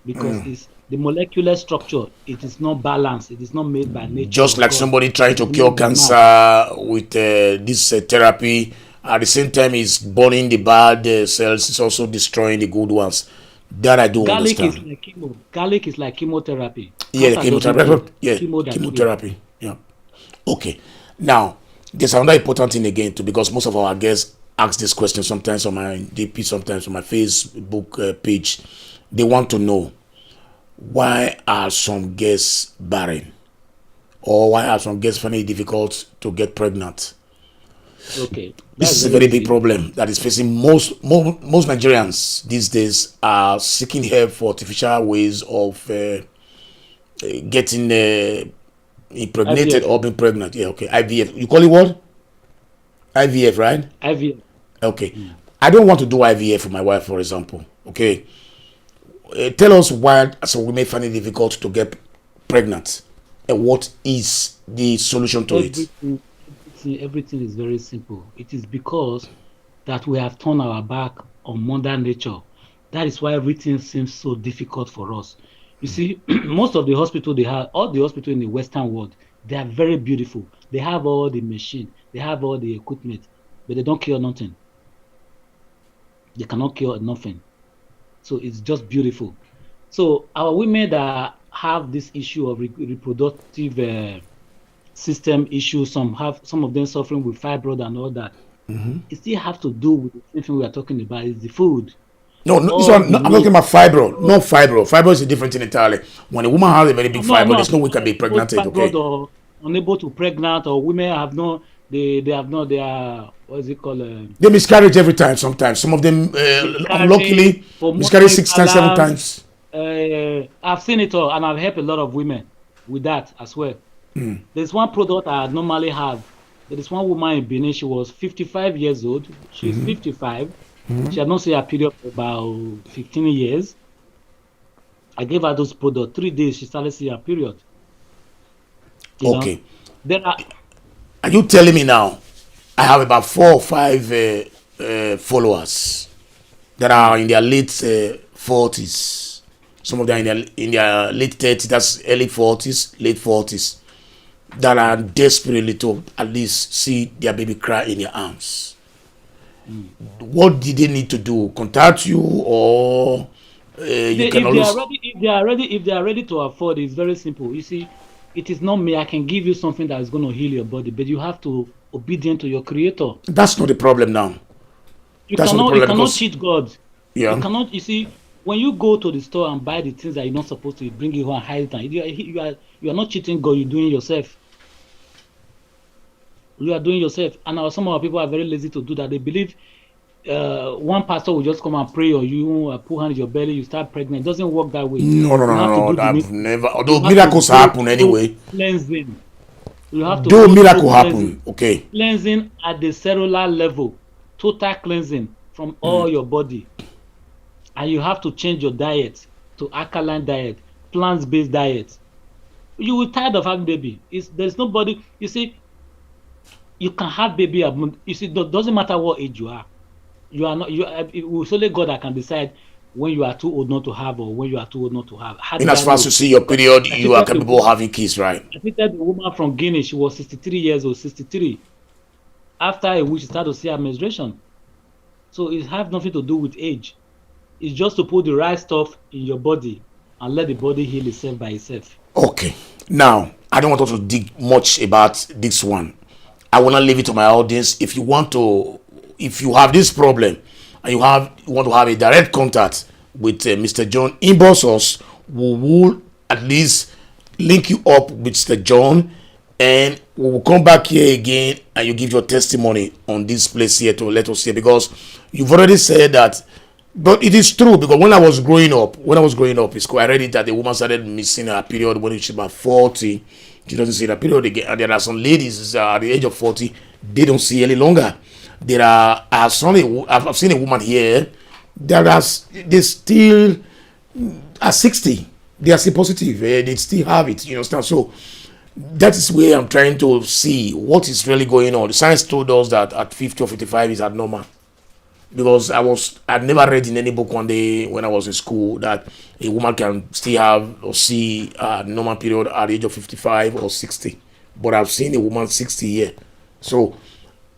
because it's the molecular structure. It is not balanced. It is not made by nature Just or like God. somebody trying It to is cure made by man. cancer with this therapy, at the same time is burning the bad cells, it's also destroying the good ones. That I do Garlic is understand. like chemo. Garlic is like chemotherapy. Yeah, the Cancer doesn't kill. chemotherapy. Yeah, Chemo that kills. chemotherapy. Yeah. Okay. Now, there's another important thing again too, because most of our guests ask this question sometimes on my DP, sometimes on my Facebook page. They want to know, why are some guests barren, or why are some guests finding it difficult to get pregnant? Okay, This that's is a very very big easy. problem that is facing most Nigerians these days. Are seeking help for artificial ways of getting impregnated IVF. or being pregnant. Yeah, okay. IVF. You call it what? IVF, right? IVF. Okay. I don't want to do IVF for my wife, for example. Okay. Tell us why so we may find it difficult to get pregnant, and what is the solution to it? Everything is very simple. It is because that we have turned our back on Mother Nature. That is why everything seems so difficult for us. You see, most of the hospital they have, all the hospital in the Western world, they are very beautiful. They have all the machine, they have all the equipment, but they don't cure nothing. They cannot cure nothing. So it's just beautiful. So our women that have this issue of reproductive system issues, some of them suffering with fibroid and all that. It still have to do with the same thing we are talking about, is the food. No, no, this All one, the no, I'm talking meat. about fibro. No fibro. Fibro is a different thing entirely. When a woman has a very big fibro, No, there's no way can be both pregnant. fibroid Okay. or unable to pregnant, or women have no, they have no, they are, what is it called? They miscarriage every time. Sometimes some of them, Miscarrying, unluckily, miscarry hormonal 6 times, 7 imbalance. times. I've seen it all, and I've helped a lot of women with that as well. There's one product I normally have. There is one woman in Benin. She was 55 years old. She's 55. She had not seen her period for about 15 years. I gave her those products. 3 days, she started seeing her period. Okay. There are Are you telling me now? I have about 4 or 5 followers that are in their late 40s. Some of them in their late 30s. That's early 40s, late 40s. That are desperately to at least see their baby cry in your arms. What did they need to do? Contact you, or you can if they are always. ready, if they are ready to afford, it's very simple. You see, it is not me. I can give you something that is going to heal your body, but you have to obedient to your creator. That's not the problem now. That's not the You problem cannot because cheat God. You yeah. cannot, you see, when you go to the store and buy the things that you're not supposed to, you bring it home and hide it, and you are not cheating God, you're doing yourself. You are doing yourself. And some of our people are very lazy to do that. They believe one pastor will just come and pray, or you put hand in your belly, you start pregnant. It doesn't work that way. No, no, no, You have to no, do no. the I've needful. never. You Although have to miracles go happen through anyway. cleansing. You have to Though go miracle through happen, cleansing. okay. Cleansing at the cellular level. Total cleansing from all your body. And you have to change your diet to alkaline diet, plant-based diet. You will tired of having baby. There's nobody, you see, you can have baby. You see, it doesn't matter what age you are. You are not. It's only God that can decide when you are too old not to have, or when you are too old not to have. How In did as I far as you know? see your Because period, I you are treated the capable of woman. having kids, right? I treated the woman from Guinea. She was 63 years old. 63. After a week, she started to see her menstruation. So it has nothing to do with age. It's just to put the right stuff in your body and let the body heal itself by itself. Okay. Now, I don't want us to dig much about this one. I will not leave it to my audience. If you have this problem and you want to have a direct contact with Mr. John Ikponmwosa, we will at least link you up with Mr. John, and we will come back here again and you give your testimony on this place here to let us hear, because you've already said that. But it is true, because when I was growing up, it's quite, I read it that the woman started missing her period when she's about 40. She doesn't see her period again. And there are some ladies at the age of 40, they don't see any longer. I've seen a woman here they still at 60, they are still positive. They still have it, you understand? So that is where I'm trying to see what is really going on. The science told us that at 50 or 55 is abnormal. Because I'd never read in any book one day when I was in school that a woman can still have or see a normal period at the age of 55 or 60. But I've seen a woman 60 here. So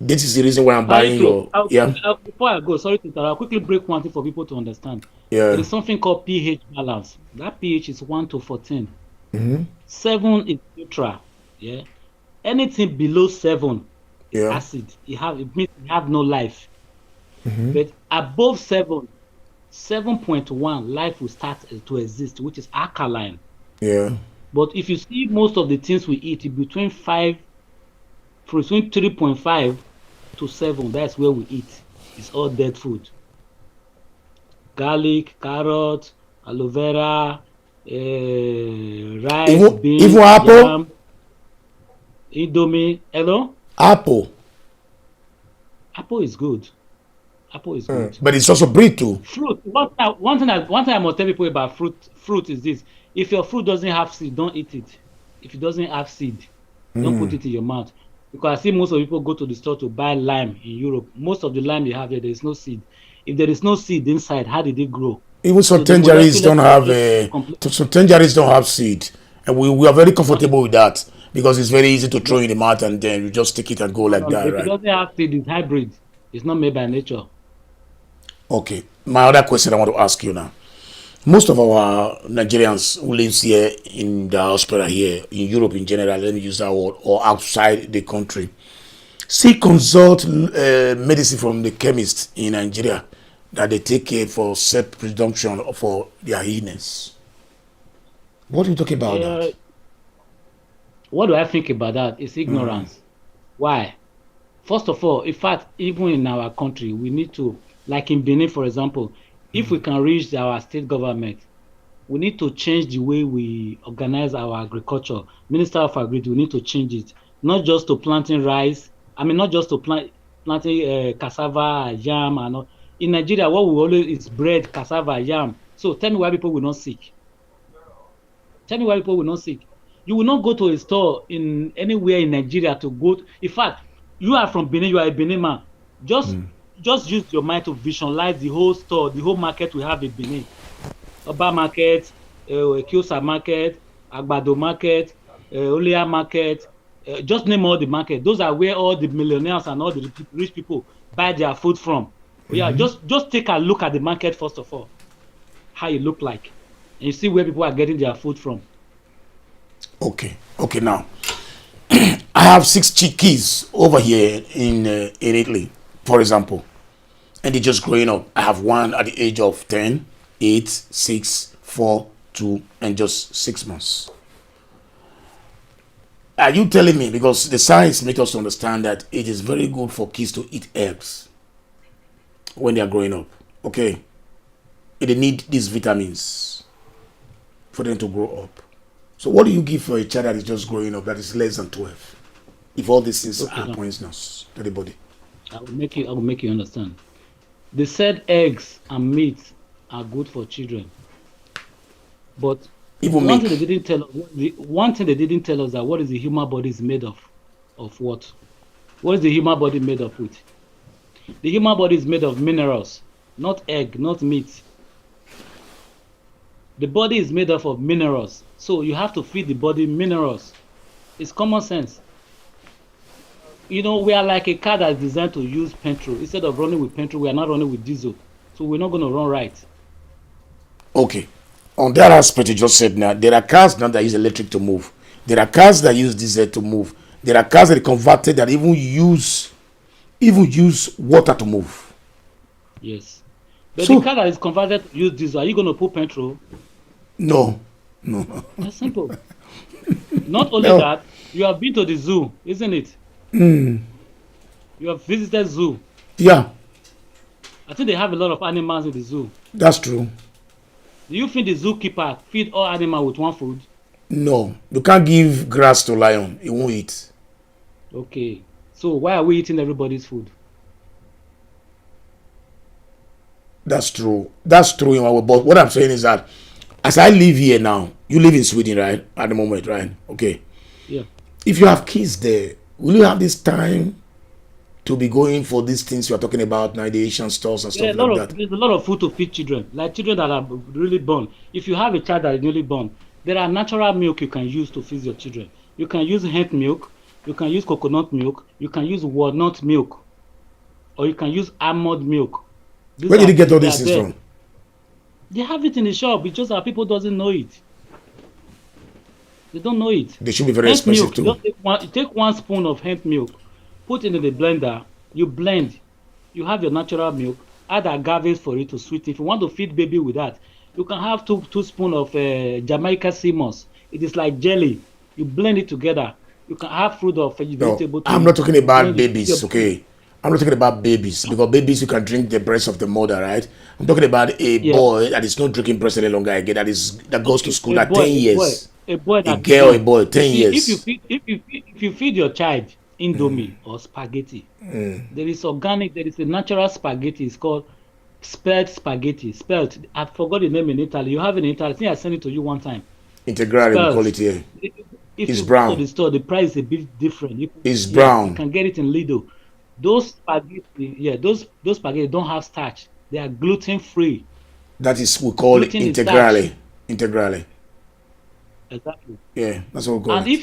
this is the reason why I'm buying your... Before I go, sorry to interrupt, I'll quickly break one thing for people to understand. Yeah. There is something called pH balance. That pH is 1 to 14. Mm-hmm. 7 is neutral. Yeah. Anything below 7 is acid. It means you have no life. Mm-hmm. But above 7.1, life will start to exist, which is alkaline. Yeah. But if you see most of the things we eat, between 3.5 to 7, that's where we eat. It's all dead food. Garlic, carrot, aloe vera, rice, beans, even apple? yam, indomie. Hello? Apple is good. Apple is good. But it's also breed too. Fruit. One thing I must tell people about fruit is this: if your fruit doesn't have seed, don't eat it. If it doesn't have seed, don't put it in your mouth. Because I see most of people go to the store to buy lime in Europe. Most of the lime they have there is no seed. If there is no seed inside, how did it grow? Even some tangerines don't have seed, and we are very comfortable with that, because it's very easy to throw in the mouth and then you just take it and go like that. If right? it doesn't have seed, it's hybrid. It's not made by nature. Okay. My other question I want to ask you now. Most of our Nigerians who lives here in the diaspora here, in Europe in general, let me use that word, or outside the country, still consult medicine from the chemist in Nigeria that they take care for self-production for their illness. What do you talk about that? What do I think about that? It's ignorance. Why? First of all, in fact, even in our country, we need to, like in Benin, for example, if we can reach our state government, we need to change the way we organize our agriculture. Minister of Agriculture, we need to change it. Not just to planting rice. Not just to planting cassava, yam, and all. In Nigeria, what we always is bread, cassava, yam. So tell me why people will not sick. Tell me why people will not sick. You will not go to a store in anywhere in Nigeria to go. In fact, you are from Benin, you are a Benin man. Just use your mind to visualize the whole store, the whole market we have in Benin. Oba market, Kiosa market, Agbado market, Olea market. Just name all the market. Those are where all the millionaires and all the rich people buy their food from. Yeah, just take a look at the market first of all, how it look like, and you see where people are getting their food from. Okay. Now, I have 6 chickies over here in Italy, for example, and they're just growing up. I have one at the age of 10, 8, 6, 4, 2, and just 6 months. Are you telling me, because the science makes us understand that it is very good for kids to eat eggs when they are growing up, okay? They need these vitamins for them to grow up. So what do you give for a child that is just growing up, that is less than 12? If all these things are poisonous to the body. I will make you understand. They said eggs and meat are good for children. But even one thing they didn't tell us that what is the human body is made of what? What is the human body made of with? The human body is made of minerals, not egg, not meat. The body is made up of minerals. So you have to feed the body minerals. It's common sense. We are like a car that is designed to use petrol. Instead of running with petrol, we are not running with diesel. So we're not going to run right. Okay. On that aspect you just said now, there are cars now that use electric to move. There are cars that use diesel to move. There are cars that are converted that even use water to move. Yes. But the car that is converted to use diesel, are you going to put petrol? No. That's simple. Not only No. that, you have been to the zoo, isn't it? You have visited zoo. Yeah. I think they have a lot of animals in the zoo. That's true. Do you think the zookeeper feed all animals with one food? No. You can't give grass to lion. It won't eat. Okay. So why are we eating everybody's food? That's true. That's true in my way. But what I'm saying is that as I live here now, you live in Sweden, right? At the moment, right? Okay. Yeah. If you have kids there, will you have this time to be going for these things you are talking about now, the Asian stores and stuff like that? There's a lot of food to feed children, like children that are really born. If you have a child that is newly born, there are natural milk you can use to feed your children. You can use hemp milk, you can use coconut milk, you can use walnut milk, or you can use almond milk. Where did you get all these things from? They have it in the shop. It's just that people doesn't know it. They don't know it. They should be very expensive too. Just take one spoon of hemp milk, put it in the blender, you blend, you have your natural milk, add agave for it to sweeten. If you want to feed baby with that, you can have two spoons of Jamaica sea moss. It is like jelly. You blend it together. You can have fruit or vegetable. No, I'm not talking about babies, okay? I'm not talking about babies, because babies, you can drink the breast of the mother, right? I'm talking about a boy that is not drinking breast any longer again, that goes to school at 10 years. A boy, a girl, a boy, 10 years. If you feed your child Indomie or spaghetti, there is a natural spaghetti. It's called spelt spaghetti. Spelt. I forgot the name in Italy. You have it in Italy. I think I sent it to you one time. Integrale, we call it here. If it's you brown. go to the store, the price is a bit different. It's brown. You can get it in Lidl. Those spaghetti, those spaghetti don't have starch. They are gluten free. That is we call it integrale. Integrale. Exactly. Yeah, that's what we call it. And if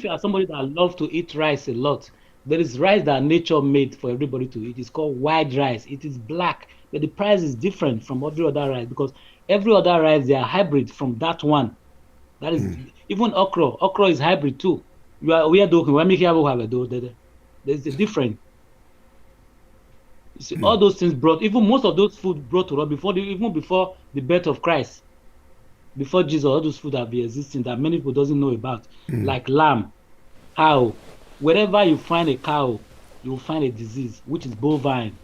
you are somebody that loves to eat rice a lot, there is rice that nature made for everybody to eat. It's called white rice. It is black, but the price is different from every other rice, because every other rice, they are hybrid from that one. That is even okra. Okra is hybrid too. We are doing. There's a difference. You see, all those things most of those food brought to us before the birth of Christ, before Jesus. All those food have been existing that many people doesn't know about, like lamb, cow. Wherever you find a cow, you will find a disease, which is bovine.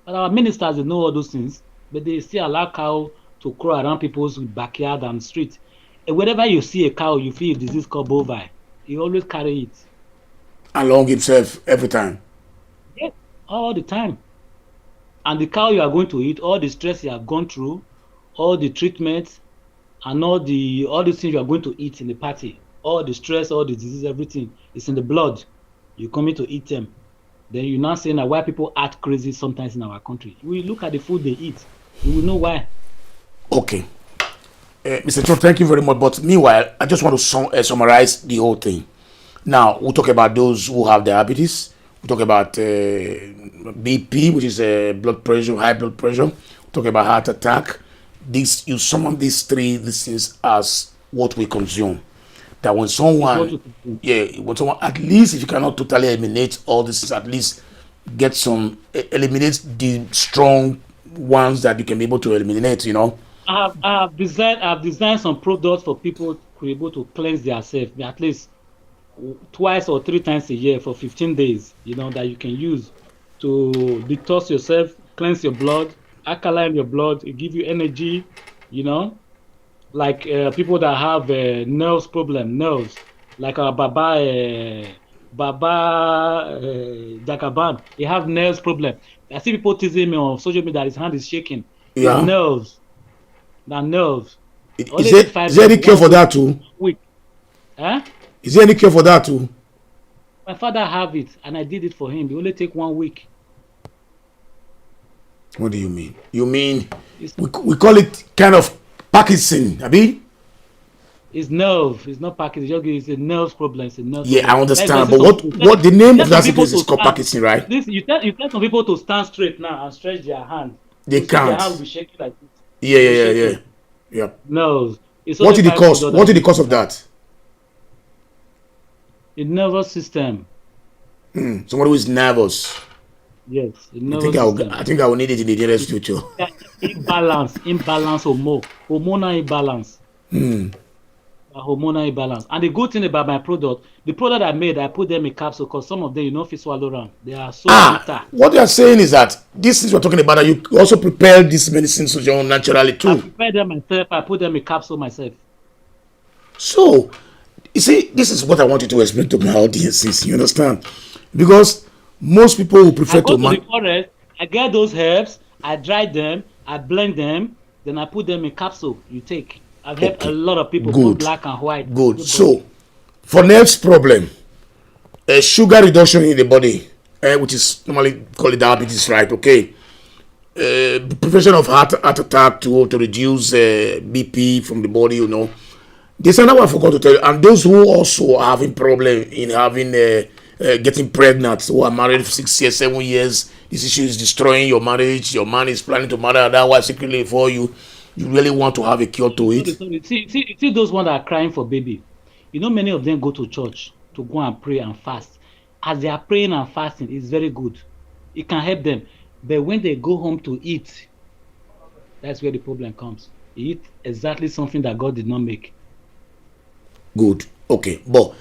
But our ministers, they know all those things, but they still allow cow to crawl around people's backyard and street. And wherever you see a cow, you feel a disease called bovine. He always carry it along himself every time. Yeah, all the time. And the cow you are going to eat, all the stress you have gone through, all the treatments, and all the things you are going to eat in the party, all the stress, all the disease, everything is in the blood. You're coming to eat them. Then you're not saying that why people act crazy sometimes in our country. We look at the food they eat, you will know why. Okay. Mr. John, thank you very much. But meanwhile, I just want to summarize the whole thing. Now, we'll talk about those who have diabetes. We'll talk about BP, which is blood pressure, high blood pressure. We'll talk about heart attack. You summon these things as what we consume. That when someone, at least if you cannot totally eliminate all this, at least get eliminate the strong ones that you can be able to eliminate, I have designed some products for people to be able to cleanse themselves at least twice or 3 times a year for 15 days, that you can use to detox yourself, cleanse your blood, alkaline your blood, it give you energy, like people that have nerves, like our Baba Jakaban, he have nerves problem. I see people teasing me on social media that his hand is shaking. Yeah. Nerves. Is there any cure for that too? Huh? Is there any cure for that too? My father have it, and I did it for him. It only take 1 week. What do you mean? You mean we call it kind of Parkinson, Abi? It's nerve. It's not Parkinson. It's a nerves problem. It's a nerve. Yeah, problem. I understand. But what the name of that sickness is called Parkinson, right? You tell some people to stand straight now and stretch their hand. They can't. Their hand will be shaking like this. Yeah. Nerves. What is the cause? What is the cause of that? The nervous system. Somebody who is nervous. Yes, the nervous system. I think I will need it in the nearest future. Yeah, imbalance hormonal imbalance. Hormonal imbalance. And the good thing about my product, the product I made, I put them in capsule because some of them, you know, if you swallow them, they are so bitter. What you are saying is that this is what we're talking about, that you also prepare these medicines to your own naturally too. I prepare them myself, I put them in capsule myself. So, you see, this is what I want you to explain to my audiences, you understand? Because most people will prefer I go to the forest, I get those herbs, I dry them, I blend them, then I put them in capsule, you take. I've helped a lot of people, both black and white. Good. So, for nerves problem, sugar reduction in the body, which is normally called diabetes, right? Okay. Prevention of heart attack to reduce BP from the body, you know. There's another one I forgot to tell you. And those who also are having problem in having getting pregnant, who are married for 6 years, 7 years, this issue is destroying your marriage. Your man is planning to marry another wife secretly for you. You really want to have a cure to it. See those ones that are crying for baby. You know, many of them go to church to go and pray and fast. As they are praying and fasting, it's very good. It can help them. But when they go home to eat, that's where the problem comes. They eat exactly something that God did not make. Good. Okay. But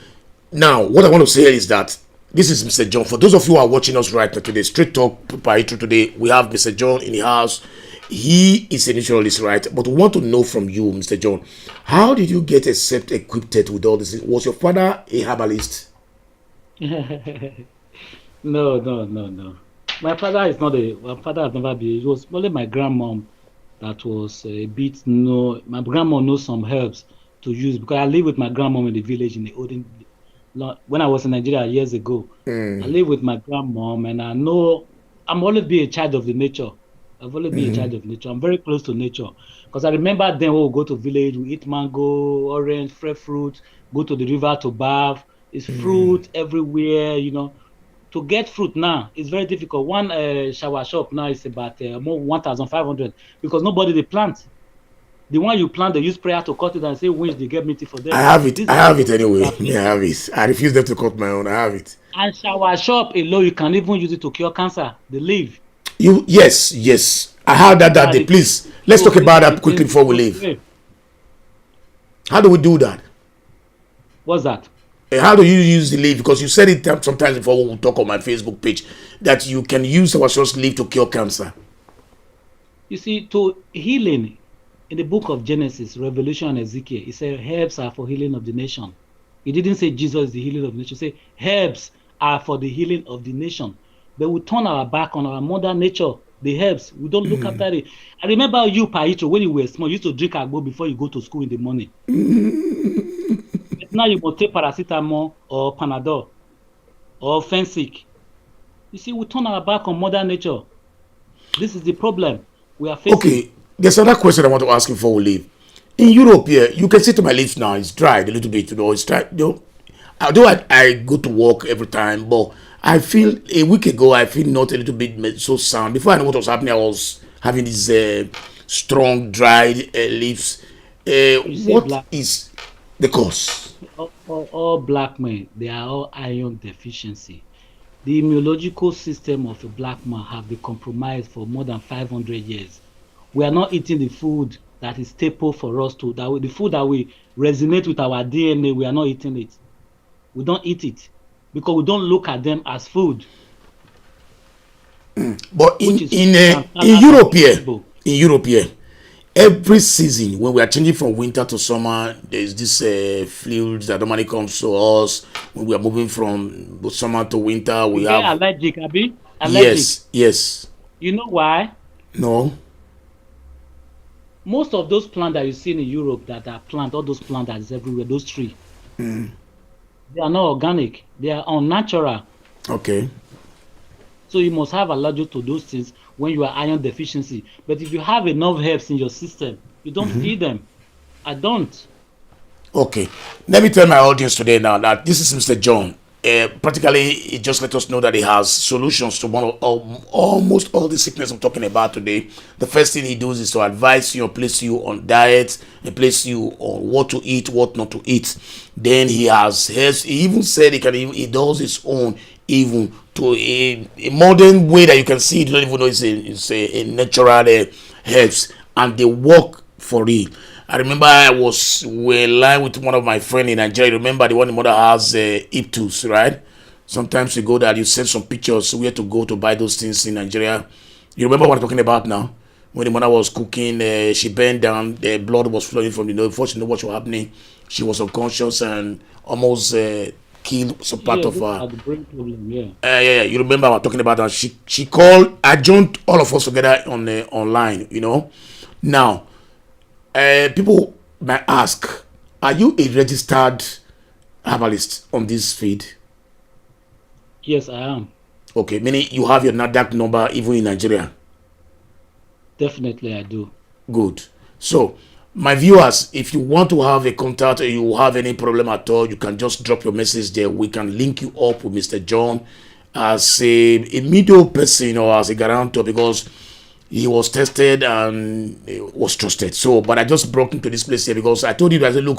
now, what I want to say is that this is Mr. John. For those of you who are watching us right now today, Straight Talk Pa Heathrow today, we have Mr. John in the house. He is a nutritionist, right? But we want to know from you, Mr. John, how did you get equipped with all this? Was your father a herbalist? No. My father is not my father has never been. It was only my grandmom that was a bit my grandma knows some herbs to use, because I live with my grandmom in the village in the olden. When I was in Nigeria years ago, I live with my grandmom, and I know I'm always be a child of the nature. I've always been a child of nature. I'm very close to nature, because I remember then we would go to village, we eat mango, orange, fresh fruit, go to the river to bath. It's fruit everywhere, you know. To get fruit now is very difficult. One shower shop now is about more 1,500, because nobody they plant. The one you plant, they use prayer to cut it and say which they get meat for them. I have it. I have it anyway. Yeah, I have it. I refuse them to cut my own. I have it. And shower shop alone, you can even use it to cure cancer. The leaf. Yes. I heard that day. Please, let's talk about that quickly before we leave. How do we do that? What's that? How do you use the leaf? Because you said it sometimes before when we talk on my Facebook page that you can use our source leaf to cure cancer. You see, to healing, in the book of Genesis, Revelation, and Ezekiel, it said herbs are for healing of the nation. It didn't say Jesus is the healing of the nation. It said herbs are for the healing of the nation. But we turn our back on our mother nature, the herbs. We don't look after it. I remember you, Pa Heathrow, when you were small, you used to drink agbo before you go to school in the morning. But now you must take paracetamol or Panadol or Fensic. You see, we turn our back on mother nature. This is the problem we are facing. Okay, there's another question I want to ask you before we leave. In Europe here, you can see to my lips now, it's dried a little bit, you know, it's dried. You know, although I go to work every time, but I feel a week ago, I feel not a little bit so sound. Before I know what was happening, I was having these strong, dried lips. What is the cause? All black men, they are all iron deficiency. The immunological system of a black man have been compromised for more than 500 years. We are not eating the food that is staple for us to, the food that we resonate with our DNA, we are not eating it. We don't eat it because we don't look at them as food. But in Europe here, every season when we are changing from winter to summer, there's this fluid that normally comes to us. When we are moving from summer to winter, we have allergic, Abi? Yes. You know why? No. Most of those plants that you see in Europe that are all those plants that is everywhere, those trees, they are not organic. They are unnatural. Okay. So you must have allergy to those things when you are iron deficiency. But if you have enough herbs in your system, you don't feed them. I don't. Okay. Let me tell my audience today now that this is Mr. John. practically it just let us know that he has solutions to almost all the sickness I'm talking about today. The first thing he does is to advise you, place you on diet, and place you on what to eat, what not to eat. Then he even said he does his own, even to a modern way that you can see. You don't even know it's a natural herbs, and they work for real. I remember we lying with one of my friends in Nigeria. Remember the one the mother has Iptus, right? Sometimes you go there, you send some pictures where to go to buy those things in Nigeria. You remember what I'm talking about now? When the mother was cooking, she bent down, the blood was flowing from the nose. Unfortunately, what was happening? She was unconscious and almost killed some part of her. The brain problem, yeah. Yeah. You remember what I'm talking about? And she called. I joined all of us together on online. Now. People might ask, are you a registered herbalist on this feed? Yes, I am. Okay, meaning you have your NADAC number even in Nigeria? Definitely, I do. Good. So, my viewers, if you want to have a contact or you have any problem at all, you can just drop your message there. We can link you up with Mr. John as a middle person or as a guarantor, because he was tested and was trusted. So, but I just brought him to this place here because I told you that, look,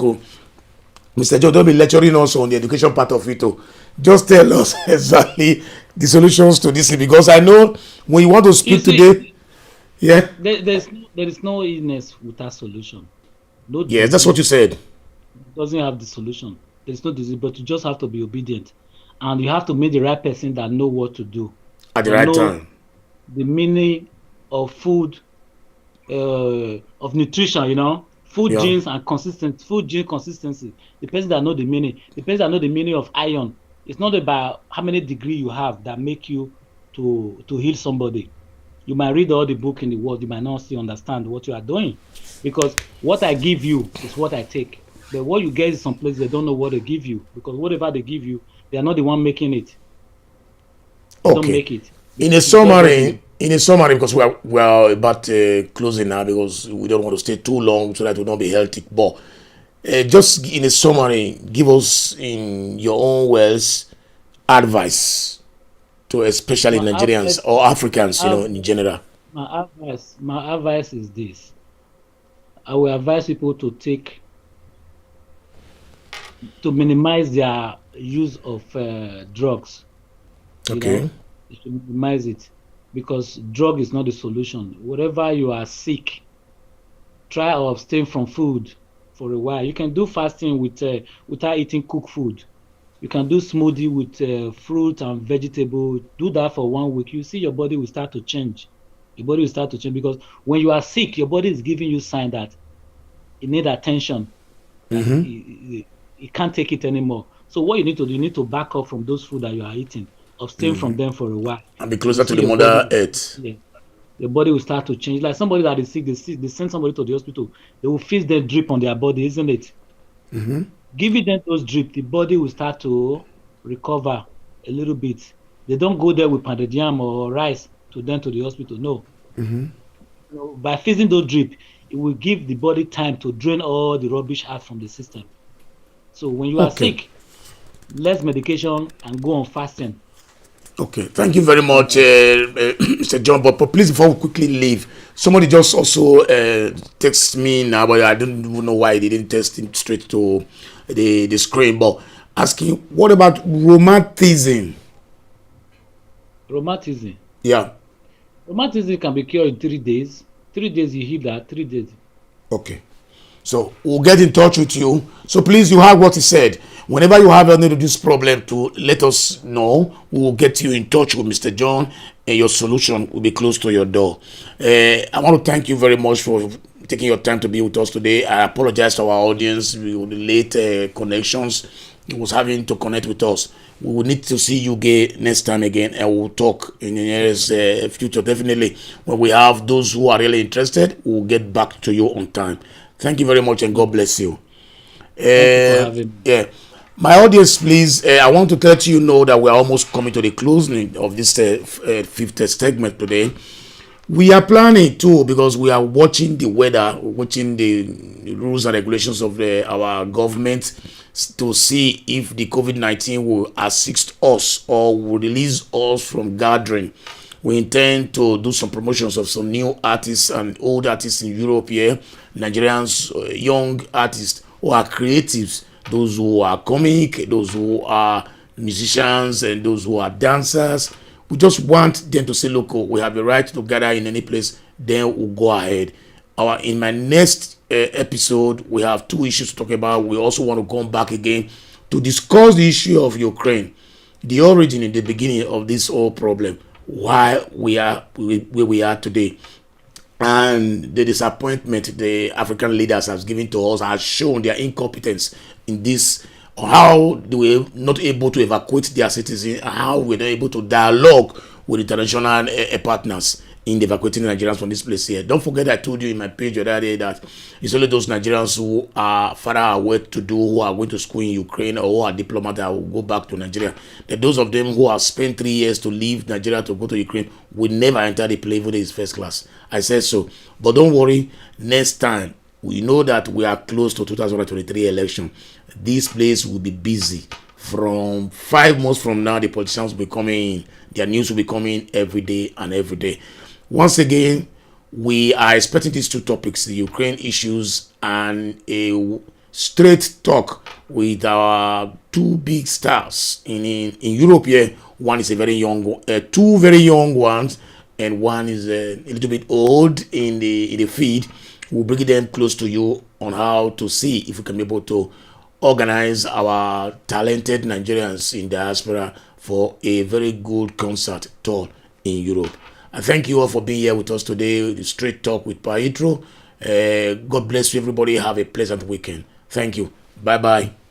Mr. John, don't be lecturing us on the education part of it. Just tell us exactly the solutions to this, because I know when you want to speak today, yeah. There is no illness without solution. No. Yes, that's what you said. Doesn't have the solution. There's no disease, but you just have to be obedient, and you have to meet the right person that know what to do at the right time. The meaning of food, of nutrition, food genes and food gene consistency. The person that know the meaning, of iron. It's not about how many degrees you have that make you to heal somebody. You might read all the book in the world, you might not still understand what you are doing, because what I give you is what I take. But what you get is some place they don't know what they give you, because whatever they give you, they are not the one making it. They don't make it. In a summary, because we are about closing now, because we don't want to stay too long so that we don't be healthy. But just in a summary, give us in your own words advice to especially Nigerians or Africans, in general. My advice is this: I will advise people to minimize their use of drugs. Okay. You should minimize it, because drug is not the solution. Whatever you are sick, try to abstain from food for a while. You can do fasting without eating cooked food. You can do smoothie with fruit and vegetable. Do that for 1 week. You see your body will start to change. Because when you are sick, your body is giving you sign that it need attention. It can't take it anymore. So what you need to do, you need to back up from those food that you are eating. Abstain from them for a while and be closer to the mother earth. Yeah. The body will start to change. Like somebody that is sick, they send somebody to the hospital, they will fix their drip on their body, isn't it? Giving them those drip, the body will start to recover a little bit. They don't go there with pounded yam or rice to the hospital. No. By fixing those drip, it will give the body time to drain all the rubbish out from the system. So when you are sick, less medication and go on fasting. Okay, thank you very much, Mr. John. But please, before we quickly leave, somebody just also text me now, but I don't even know why they didn't text him straight to the screen. But asking, what about rheumatism? Rheumatism? Yeah. Rheumatism can be cured in 3 days. 3 days you heal that. 3 days. Okay. So we'll get in touch with you. So please, you heard what he said. Whenever you have any of this problem, to let us know. We will get you in touch with Mr. John, and your solution will be close to your door. I want to thank you very much for taking your time to be with us today. I apologize to our audience with the late connections. He was having to connect with us. We will need to see you again next time again, and we'll talk in the nearest future. Definitely, when we have those who are really interested, we'll get back to you on time. Thank you very much, and God bless you. Thank you for having me. Yeah. My audience, please, I want to let you know that we're almost coming to the closing of this fifth segment today. We are planning too because we are watching the weather, watching the rules and regulations of our government to see if the COVID-19 will assist us or will release us from gathering. We intend to do some promotions of some new artists and old artists in Europe here, Nigerians, young artists who are creatives, those who are comic, those who are musicians, and those who are dancers. We just want them to say, look, we have the right to gather in any place, then we'll go ahead. In my next episode, we have two issues to talk about. We also want to come back again to discuss the issue of Ukraine, the origin in the beginning of this whole problem, why we are where we are today, and the disappointment the African leaders have given to us has shown their incompetence in this, how they were not able to evacuate their citizens, how we're not able to dialogue with international partners in evacuating Nigerians from this place here. Don't forget, I told you in my page the other day that it's only those Nigerians who are far away to do, who are going to school in Ukraine, or who are diplomats that will go back to Nigeria. That those of them who have spent 3 years to leave Nigeria to go to Ukraine will never enter the plane, even if it's first class. I said so. But don't worry, next time, we know that we are close to 2023 election. This place will be busy. From 5 months from now, the politicians will be coming in. Their news will be coming every day and every day. Once again, we are expecting these two topics, the Ukraine issues and a straight talk with our two big stars in Europe here. One is a very young, two very young ones, and one is a little bit old in the feed. We'll bring them close to you on how to see if we can be able to organize our talented Nigerians in diaspora for a very good concert tour in Europe. I thank you all for being here with us today. The Straight Talk with Pa Heathrow. God bless you, everybody. Have a pleasant weekend. Thank you. Bye-bye.